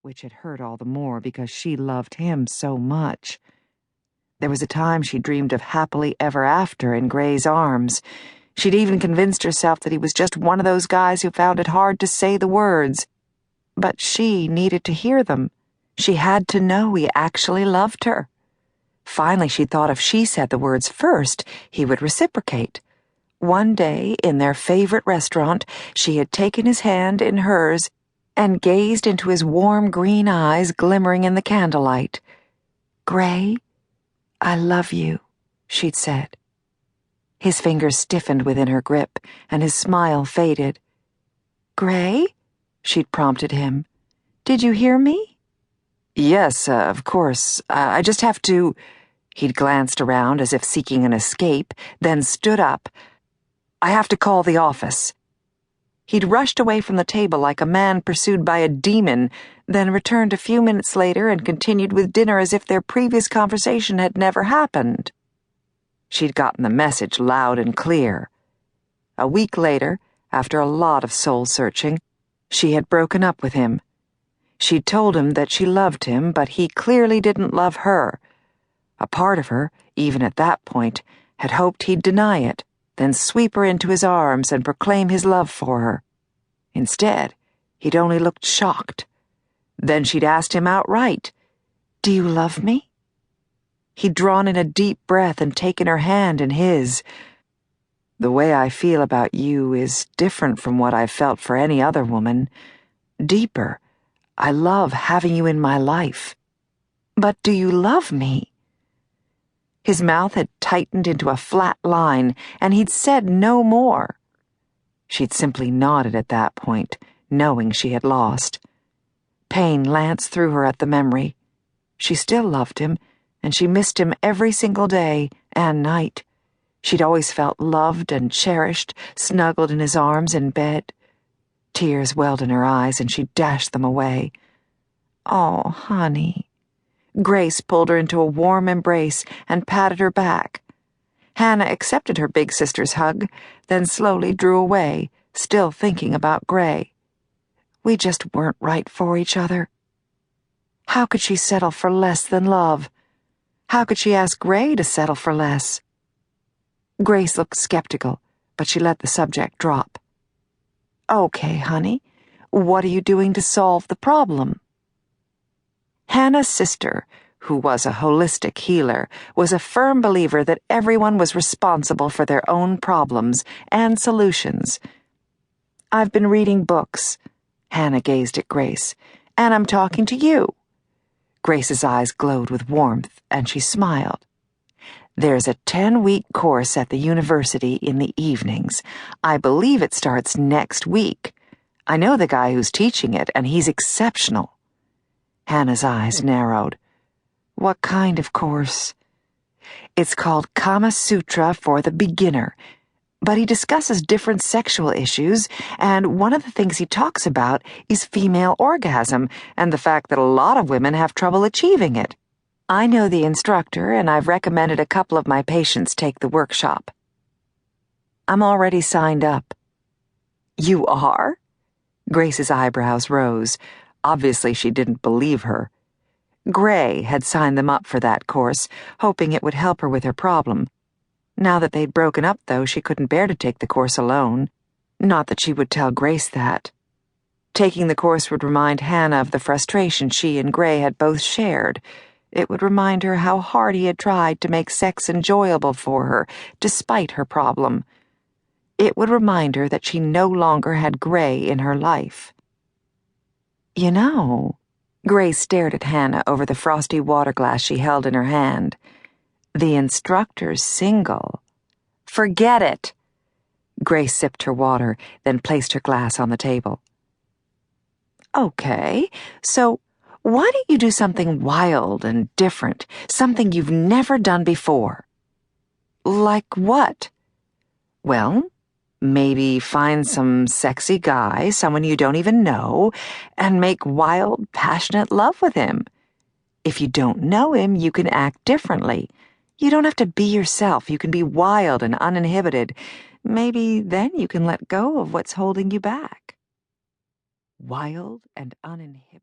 which had hurt all the more because she loved him so much. There was a time she dreamed of happily ever after in Gray's arms. She'd even convinced herself that he was just one of those guys who found it hard to say the words. But she needed to hear them. She had to know he actually loved her. Finally, she thought if she said the words first, he would reciprocate. One day, in their favorite restaurant, she had taken his hand in hers and gazed into his warm green eyes glimmering in the candlelight. "Gray, I love you," she'd said. His fingers stiffened within her grip, and his smile faded. "Gray?" she'd prompted him. "Did you hear me?" "Yes, of course. I just have to—" He'd glanced around as if seeking an escape, then stood up. "I have to call the office." He'd rushed away from the table like a man pursued by a demon, then returned a few minutes later and continued with dinner as if their previous conversation had never happened. She'd gotten the message loud and clear. A week later, after a lot of soul-searching, she had broken up with him. She'd told him that she loved him, but he clearly didn't love her. A part of her, even at that point, had hoped he'd deny it, then sweep her into his arms and proclaim his love for her. Instead, he'd only looked shocked. Then she'd asked him outright, "Do you love me?" He'd drawn in a deep breath and taken her hand in his. "The way I feel about you is different from what I've felt for any other woman. Deeper. I love having you in my life." "But do you love me?" His mouth had tightened into a flat line, and he'd said no more. She'd simply nodded at that point, knowing she had lost. Pain lanced through her at the memory. She still loved him, and she missed him every single day and night. She'd always felt loved and cherished, snuggled in his arms in bed. Tears welled in her eyes, and she dashed them away. "Oh, honey." Grace pulled her into a warm embrace and patted her back. Hanna accepted her big sister's hug, then slowly drew away, still thinking about Gray. We just weren't right for each other. How could she settle for less than love? How could she ask Gray to settle for less? Grace looked skeptical, but she let the subject drop. "Okay, honey, what are you doing to solve the problem?" Hanna's sister, who was a holistic healer, was a firm believer that everyone was responsible for their own problems and solutions. "I've been reading books," Hanna gazed at Grace, "and I'm talking to you." Grace's eyes glowed with warmth, and she smiled. "There's a 10-week course at the university in the evenings. I believe it starts next week. I know the guy who's teaching it, and he's exceptional." Hanna's eyes narrowed. "What kind of course?" "It's called Kama Sutra for the Beginner, but he discusses different sexual issues, and one of the things he talks about is female orgasm and the fact that a lot of women have trouble achieving it. I know the instructor, and I've recommended a couple of my patients take the workshop." "I'm already signed up." "You are?" Grace's eyebrows rose. Obviously, she didn't believe her. Gray had signed them up for that course, hoping it would help her with her problem. Now that they'd broken up, though, she couldn't bear to take the course alone. Not that she would tell Grace that. Taking the course would remind Hanna of the frustration she and Gray had both shared. It would remind her how hard he had tried to make sex enjoyable for her, despite her problem. It would remind her that she no longer had Gray in her life. "You know," Grace stared at Hanna over the frosty water glass she held in her hand. "The instructor's single." "Forget it." Grace sipped her water, then placed her glass on the table. "Okay, so why don't you do something wild and different, something you've never done before?" "Like what?" "Well, maybe find some sexy guy, someone you don't even know, and make wild, passionate love with him. If you don't know him, you can act differently. You don't have to be yourself. You can be wild and uninhibited. Maybe then you can let go of what's holding you back." Wild and uninhibited?